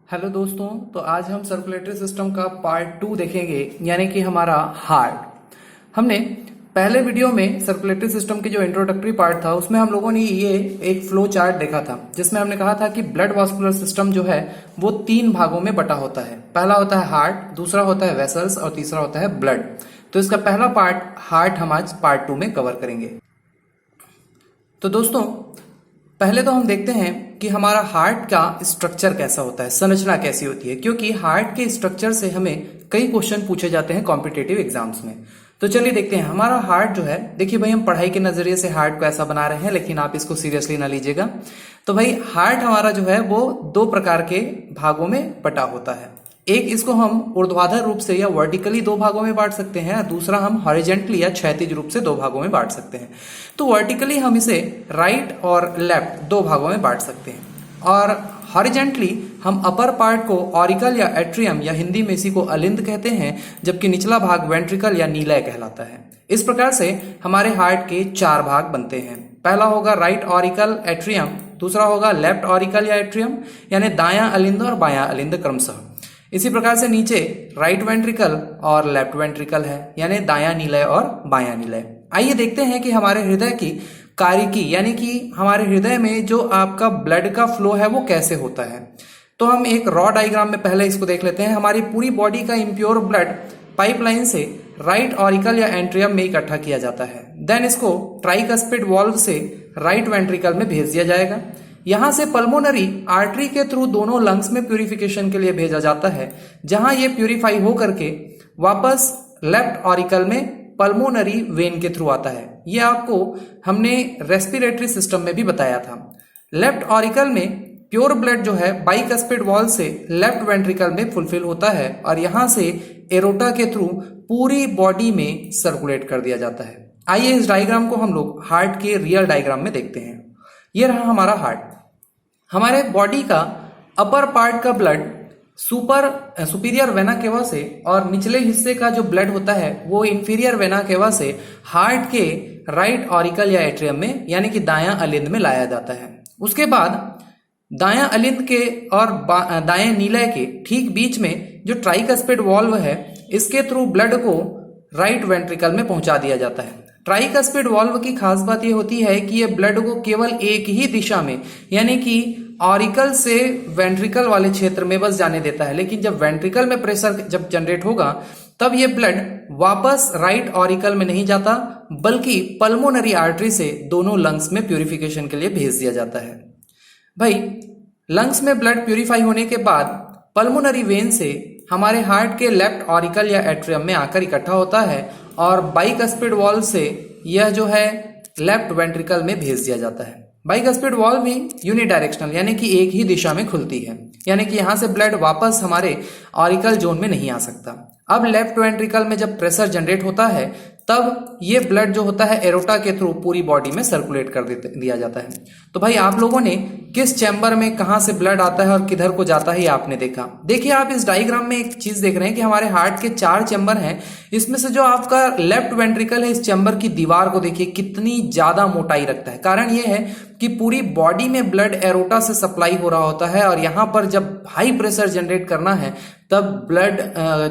Hello दोस्तों। तो आज हम सर्कुलेटरी सिस्टम का पार्ट 2 देखेंगे, यानी कि हमारा हार्ट। हमने पहले वीडियो में सर्कुलेटरी सिस्टम की जो इंट्रोडक्टरी पार्ट था उसमें हम लोगों ने ये एक फ्लो चार्ट देखा था, जिसमें हमने कहा था कि ब्लड वास्कुलर सिस्टम जो है वो 3 भागों में बटा होता है। पहला होता है हार्ट, दूसरा होता है वेसल्स और तीसरा होता है ब्लड। तो इसका पहला पार्ट हार्ट हम आज पार्ट 2 में कवर करेंगे। तो दोस्तों, पहले तो हम देखते हैं कि हमारा हार्ट का स्ट्रक्चर कैसा होता है, संरचना कैसी होती है, क्योंकि हार्ट के स्ट्रक्चर से हमें कई क्वेश्चन पूछे जाते हैं कॉम्पिटेटिव एग्जाम्स में। तो चलिए देखते हैं हमारा हार्ट जो है। देखिए भाई, हम पढ़ाई के नजरिए से हार्ट को ऐसा बना रहे हैं, लेकिन आप इसको सीरियसली ना लीजिएगा। तो भाई, हार्ट हमारा जो है वो 2 प्रकार के भागों में बटा होता है। एक, इसको हम ऊर्ध्वाधर रूप से या वर्टिकली 2 भागों में बांट सकते हैं, दूसरा हम हॉरिजेंटली या क्षैतिज रूप से 2 भागों में बांट सकते हैं। तो वर्टिकली हम इसे राइट और लेफ्ट 2 भागों में बांट सकते हैं, और हॉरिजेंटली हम अपर पार्ट को ऑरिकल या एट्रियम या हिंदी में इसी को अलिंद कहते हैं, जबकि निचला भाग वेंट्रिकल या नीलय कहलाता है। इस प्रकार से हमारे हार्ट के 4 भाग बनते हैं। पहला होगा राइट ऑरिकल एट्रियम, दूसरा होगा लेफ्ट ऑरिकल या एट्रियम, यानी दायां अलिंद और बायां अलिंद क्रमशः। इसी प्रकार से नीचे राइट वेंट्रिकल और लेफ्ट वेंट्रिकल है, यानी दायां नीलय और बायां नीलय। आइए देखते हैं कि हमारे हृदय की कार्यकी, यानी कि हमारे हृदय में जो आपका ब्लड का फ्लो है वो कैसे होता है। तो हम एक रॉ डायग्राम में पहले इसको देख लेते हैं। हमारी पूरी बॉडी का इम्प्योर ब्लड पाइपलाइन से राइट ऑरिकल या एंट्रियम में इकट्ठा किया जाता है। देन इसको ट्राइकस्पिड वाल्व से राइट वेंट्रिकल में भेज दिया जाएगा। यहां से पल्मोनरी आर्टरी के थ्रू दोनों लंग्स में प्यूरिफिकेशन के लिए भेजा जाता है, जहां ये प्यूरिफाई हो करके वापस लेफ्ट ऑरिकल में पल्मोनरी वेन के थ्रू आता है। ये आपको हमने रेस्पिरेटरी सिस्टम में भी बताया था। लेफ्ट ऑरिकल में प्योर ब्लड जो है बाइकस्पिड वॉल से लेफ्ट वेंट्रिकल में फुलफिल होता है, और यहां से एरोटा के थ्रू पूरी बॉडी में सर्कुलेट कर दिया जाता है। आइए इस डायग्राम को हम लोग हार्ट के रियल डायग्राम में देखते हैं। ये रहा हमारा हार्ट। हमारे बॉडी का अपर पार्ट का ब्लड सुपीरियर वेना केवा से, और निचले हिस्से का जो ब्लड होता है वो इंफीरियर वेना केवा से हार्ट के राइट ऑरिकल या एट्रियम में, यानी कि दायां अलिंद में लाया जाता है। उसके बाद दायां अलिंद के और दाएं नीलय के ठीक बीच में जो ट्राइकस्पिड वॉल्व है, इसके थ्रू ब्लड को राइट वेंट्रिकल में पहुंचा दिया जाता है। ट्राइकस्पिड वॉल्व की खास बात यह होती है कि यह ब्लड को केवल एक ही दिशा में, यानी कि ऑरिकल से वेंट्रिकल वाले क्षेत्र में बस जाने देता है, लेकिन जब वेंट्रिकल में प्रेशर जब जनरेट होगा तब यह ब्लड वापस राइट ऑरिकल में नहीं जाता, बल्कि पल्मोनरी आर्टरी से दोनों लंग्स में प्यूरिफिकेशन के लिए भेज दिया जाता है। भाई, लंग्स में ब्लड प्यूरिफाई होने के बाद पल्मोनरी वेन से हमारे हार्ट के लेफ्ट ऑरिकल या एट्रियम में आकर इकट्ठा होता है, और बाइकस्पिड वॉल्व से यह जो है लेफ्ट वेंट्रिकल में भेज दिया जाता है। बाइकस्पिड वॉल्व भी यूनिडायरेक्शनल, यानी कि एक ही दिशा में खुलती है, यानी कि यहां से ब्लड वापस हमारे ऑरिकल जोन में नहीं आ सकता। अब लेफ्ट वेंट्रिकल में जब प्रेशर जनरेट होता है तब ये ब्लड जो होता है एरोटा के थ्रू पूरी बॉडी में सर्कुलेट कर दिया जाता है। तो भाई, आप लोगों ने किस चैम्बर में कहां से ब्लड आता है और किधर को जाता है ये आपने देखा। देखिए, आप इस डायग्राम में एक चीज देख रहे हैं कि हमारे हार्ट के 4 चैम्बर हैं। इसमें से जो आपका लेफ्ट वेंट्रिकल है, इस चैम्बर की दीवार को देखिए कितनी ज्यादा मोटाई रखता है। कारण यह है कि पूरी बॉडी में ब्लड एरोटा से सप्लाई हो रहा होता है, और यहां पर जब हाई प्रेशर जनरेट करना है तब ब्लड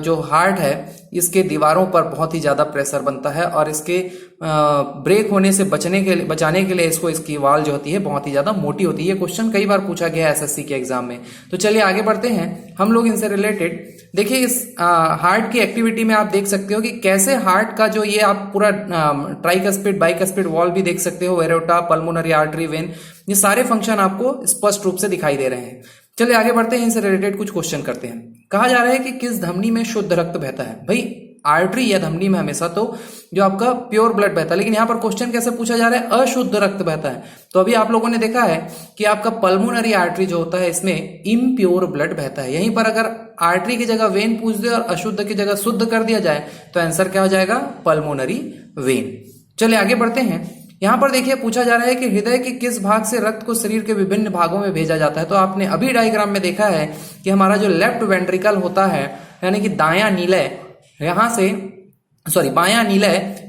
जो हार्ट है इसके दीवारों पर बहुत ही ज्यादा प्रेशर बनता है, और इसके ब्रेक होने से बचाने के लिए इसकी वाल जो होती है बहुत ही ज्यादा मोटी होती है। ये क्वेश्चन कई बार पूछा गया है एसएससी के एग्जाम में। तो चलिए आगे बढ़ते हैं हम लोग इनसे रिलेटेड। देखिए, इस हार्ट की एक्टिविटी में आप देख सकते हो कि कैसे हार्ट का जो ये आप पूरा ट्राइकस्पिड बाइकस्पिड वॉल भी देख सकते हो, एरोटा, पल्मोनरी आर्टरी, वेन, ये सारे फंक्शन आपको स्पष्ट रूप से दिखाई दे रहे हैं। चलिए आगे बढ़ते हैं, इनसे रिलेटेड कुछ क्वेश्चन करते हैं। कहा जा रहा है कि किस धमनी में शुद्ध रक्त बहता है। भाई, आर्टरी या धमनी में हमेशा तो जो आपका प्योर ब्लड बहता है, लेकिन यहां पर क्वेश्चन कैसे पूछा जा रहा है, अशुद्ध रक्त बहता है। तो अभी आप लोगों ने देखा है कि आपका पल्मोनरी आर्टरी जो होता है इसमें इम्प्योर ब्लड बहता है। यहीं पर अगर आर्टरी की जगह वेन पूछ दे और अशुद्ध की जगह शुद्ध कर दिया जाए तो आंसर क्या हो जाएगा, पल्मोनरी वेन। चलिए आगे बढ़ते हैं। यहां पर देखिए पूछा जा रहा है कि हृदय के किस भाग से रक्त को शरीर के विभिन्न भागों में भेजा जाता है। तो आपने अभी डायग्राम में देखा है कि हमारा जो लेफ्ट वेंट्रिकल होता है, यानी कि बायां नीलय,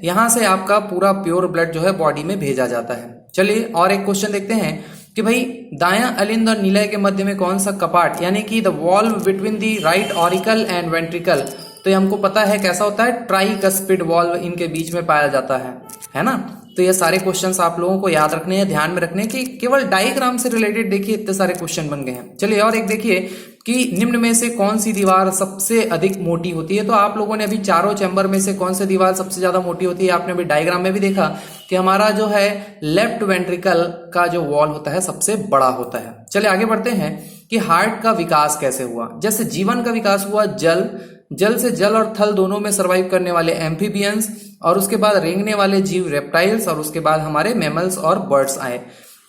यहां से आपका पूरा प्योर ब्लड जो है बॉडी में भेजा जाता है। चलिए और एक क्वेश्चन देखते हैं कि भाई दायां अलिंद और नीलय के मध्य में कौन सा कपाट, यानी कि the valve between the right auricle and ventricle, तो ये हमको पता है कैसा होता है, ट्राइकस्पिड वॉल्व इनके बीच में पाया जाता है ना। तो ये सारे क्वेश्चंस आप लोगों को याद रखने हैं, ध्यान में रखने कि केवल डायग्राम से रिलेटेड देखिए इतने सारे क्वेश्चन बन गए हैं। चलिए और एक देखिए कि निम्न में से कौन सी दीवार सबसे अधिक मोटी होती है। तो आप लोगों ने अभी चारों चैम्बर में से कौन सी दीवार सबसे ज्यादा मोटी होती है, आपने अभी डायग्राम में भी देखा कि हमारा जो है लेफ्ट वेंट्रिकल का जो वॉल होता है सबसे बड़ा होता है। चलिए आगे बढ़ते हैं कि हार्ट का विकास कैसे हुआ। जैसे जीवन का विकास हुआ, जल से जल और थल दोनों में सर्वाइव करने वाले एम्फीबियंस, और उसके बाद रेंगने वाले जीव रेप्टाइल्स, और उसके बाद हमारे मैमल्स और बर्ड्स आए।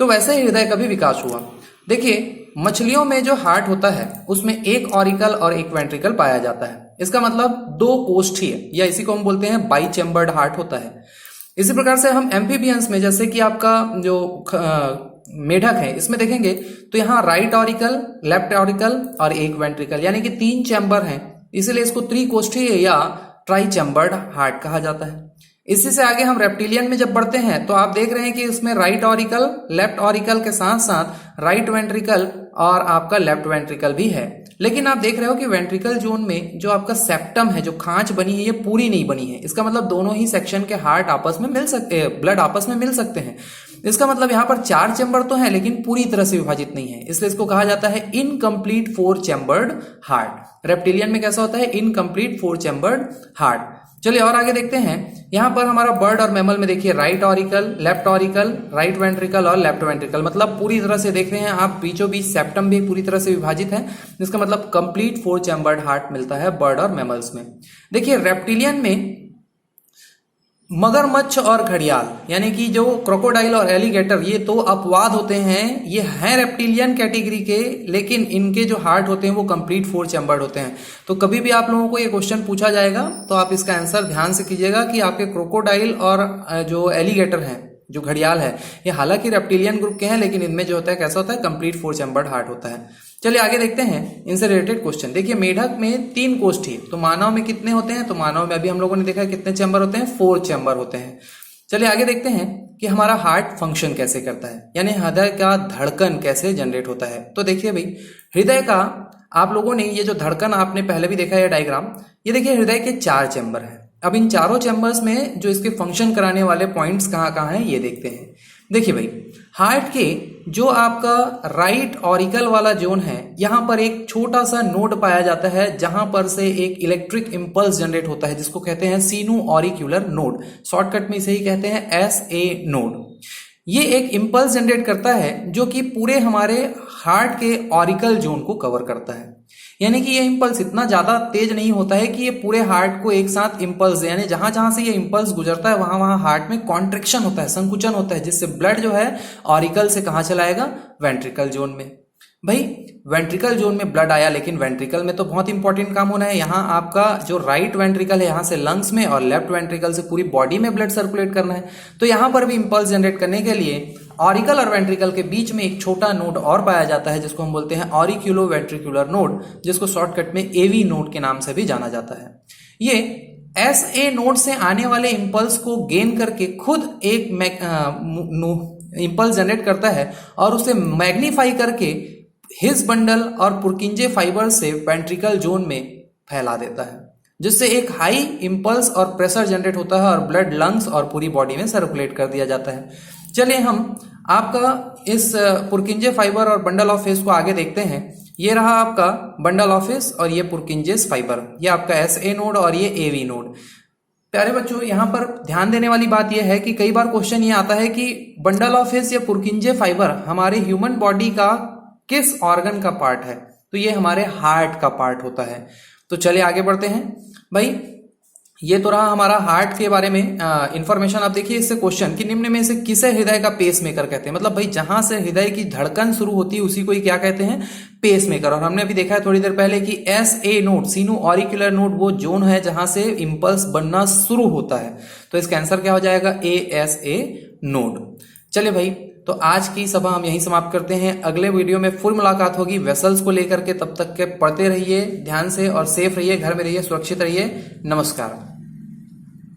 तो वैसे ही हृदय का भी विकास हुआ। देखिए मछलियों में जो हार्ट होता है उसमें एक ऑरिकल और एक वेंट्रिकल पाया जाता है। इसका मतलब दो कोष्ठीय, या इसी को हम बोलते हैं बाई चैम्बर्ड हार्ट होता है। इसी प्रकार से हम एम्फीबियंस में, जैसे कि आपका जो मेढक है, इसमें देखेंगे तो यहाँ राइट ऑरिकल, लेफ्ट ऑरिकल और एक वेंट्रिकल, यानी कि 3 चैम्बर हैं, इसीलिए इसको त्रिकोष्ठीय या ट्राई चैम्बर्ड हार्ट कहा जाता है। इसी से आगे हम रेप्टिलियन में जब बढ़ते हैं तो आप देख रहे हैं कि इसमें राइट ऑरिकल, लेफ्ट ऑरिकल के साथ साथ राइट वेंट्रिकल और आपका लेफ्ट वेंट्रिकल भी है। लेकिन आप देख रहे हो कि वेंट्रिकल जोन में जो आपका सेप्टम है, जो खांच बनी है, ये पूरी नहीं बनी है। इसका मतलब दोनों ही सेक्शन के हार्ट आपस में मिल सकते हैं, ब्लड आपस में मिल सकते हैं। इसका मतलब यहाँ पर 4 चैम्बर तो है लेकिन पूरी तरह से विभाजित नहीं है, इसलिए इसको कहा जाता है इनकम्प्लीट 4 चैम्बर्ड हार्ट। रेप्टिलियन में कैसा होता है, इनकम्प्लीट 4 चैम्बर्ड हार्ट। चलिए और आगे देखते हैं। यहां पर हमारा बर्ड और मैमल में देखिए right auricle, left auricle, right ventricle और लेफ्ट वेंट्रिकल, मतलब पूरी तरह से देख रहे हैं आप, बीचों बीच सेप्टम भी पूरी तरह से विभाजित है। इसका मतलब कंप्लीट 4 चैम्बर्ड हार्ट मिलता है बर्ड और मैमल्स में। देखिए रेप्टिलियन में मगरमच्छ और घड़ियाल, यानी कि जो क्रोकोडाइल और एलिगेटर, ये तो अपवाद होते हैं, ये हैं रेप्टिलियन कैटेगरी के, लेकिन इनके जो हार्ट होते हैं वो कंप्लीट 4 चैम्बर्ड होते हैं। तो कभी भी आप लोगों को ये क्वेश्चन पूछा जाएगा तो आप इसका आंसर ध्यान से कीजिएगा कि आपके क्रोकोडाइल और जो एलिगेटर हैं, जो घड़ियाल है, ये हालांकि रेप्टिलियन ग्रुप के हैं, लेकिन इनमें जो होता है कैसा होता है, कंप्लीट 4 चैम्बर्ड हार्ट होता है। चलिए आगे देखते हैं इनसे रिलेटेड क्वेश्चन। देखिए मेढक में 3 कोष्ठी, तो मानव में कितने होते हैं, तो मानव में अभी हम लोगों ने देखा है कितने चैम्बर होते हैं, 4 चैम्बर होते हैं। चलिए आगे देखते हैं कि हमारा हार्ट फंक्शन कैसे करता है, यानी हृदय का धड़कन कैसे जनरेट होता है। तो देखिए भाई हृदय का, आप लोगों ने ये जो धड़कन आपने पहले भी देखा है डायग्राम, ये देखिए हृदय के 4 चैम्बर हैं। अब इन चारों चैम्बर्स में जो इसके फंक्शन कराने वाले पॉइंट्स कहाँ कहाँ हैं ये देखते हैं। देखिए भाई हार्ट के जो आपका राइट ऑरिकल वाला जोन है, यहां पर एक छोटा सा नोड पाया जाता है जहां पर से एक इलेक्ट्रिक इंपल्स जनरेट होता है, जिसको कहते हैं सीनो ऑरिक्यूलर नोड, शॉर्टकट में इसे ही कहते हैं SA नोड। ये एक इंपल्स जनरेट करता है जो कि पूरे हमारे हार्ट के ऑरिकल जोन को कवर करता है। यानी कि ये इंपल्स इतना ज्यादा तेज नहीं होता है कि ये पूरे हार्ट को एक साथ इंपल्स, यानी जहां जहां से ये इंपल्स गुजरता है वहां वहां हार्ट में कॉन्ट्रिक्शन होता है, संकुचन होता है, जिससे ब्लड जो है ऑरिकल से कहां चलाएगा, वेंट्रिकल जोन में। भाई वेंट्रिकल जोन में ब्लड आया, लेकिन वेंट्रिकल में तो बहुत इंपॉर्टेंट काम होना है। यहाँ आपका जो राइट वेंट्रिकल है, यहाँ से लंग्स में, और लेफ्ट वेंट्रिकल से पूरी बॉडी में ब्लड सर्कुलेट करना है। तो यहाँ पर भी इंपल्स जनरेट करने के लिए ऑरिकल और वेंट्रिकल के बीच में एक छोटा नोड और पाया जाता है, जिसको हम बोलते हैं ऑरिक्यूलो वेंट्रिकुलर नोड, जिसको शॉर्टकट में AV नोड के नाम से भी जाना जाता है। ये SA नोड से आने वाले इंपल्स को गेन करके खुद एक इंपल्स जनरेट करता है और उसे मैग्नीफाई करके हिस बंडल और पुरकिंजे फाइबर से वेंट्रिकल जोन में फैला देता है, जिससे एक हाई इंपल्स और प्रेशर जनरेट होता है और ब्लड लंग्स और पूरी बॉडी में सर्कुलेट कर दिया जाता है। चलिए हम आपका इस पुरकिंजे फाइबर और बंडल ऑफ हिस को आगे देखते हैं। ये रहा आपका बंडल ऑफ हिस और ये पुरकिंजेस फाइबर, ये आपका SA नोड और ये AV नोड। प्यारे बच्चों यहाँ पर ध्यान देने वाली बात यह है कि कई बार क्वेश्चन ये आता है कि बंडल ऑफ हिस या पुरकिंजे फाइबर हमारे ह्यूमन बॉडी का किस ऑर्गन का पार्ट है, तो ये हमारे हार्ट का पार्ट होता है। तो चलिए आगे बढ़ते हैं। भाई ये तो रहा हमारा हार्ट के बारे में इंफॉर्मेशन। आप देखिए इससे क्वेश्चन कि निम्न में से किसे हृदय का पेस मेकर कहते हैं, मतलब भाई जहां से हृदय की धड़कन शुरू होती है उसी को ही क्या कहते हैं, पेस मेकर। और हमने अभी देखा है थोड़ी देर पहले कि SA नोड, सीनो ऑरिक्यूलर नोड, वो जोन है जहां से इंपल्स बनना शुरू होता है। तो इसका आंसर क्या हो जाएगा, ASA नोड। चलिए भाई तो आज की सभा हम यहीं समाप्त करते हैं। अगले वीडियो में फिर मुलाकात होगी वेसल्स को लेकर के। तब तक के पढ़ते रहिए ध्यान से और सेफ रहिए, घर में रहिए, सुरक्षित रहिए। नमस्कार।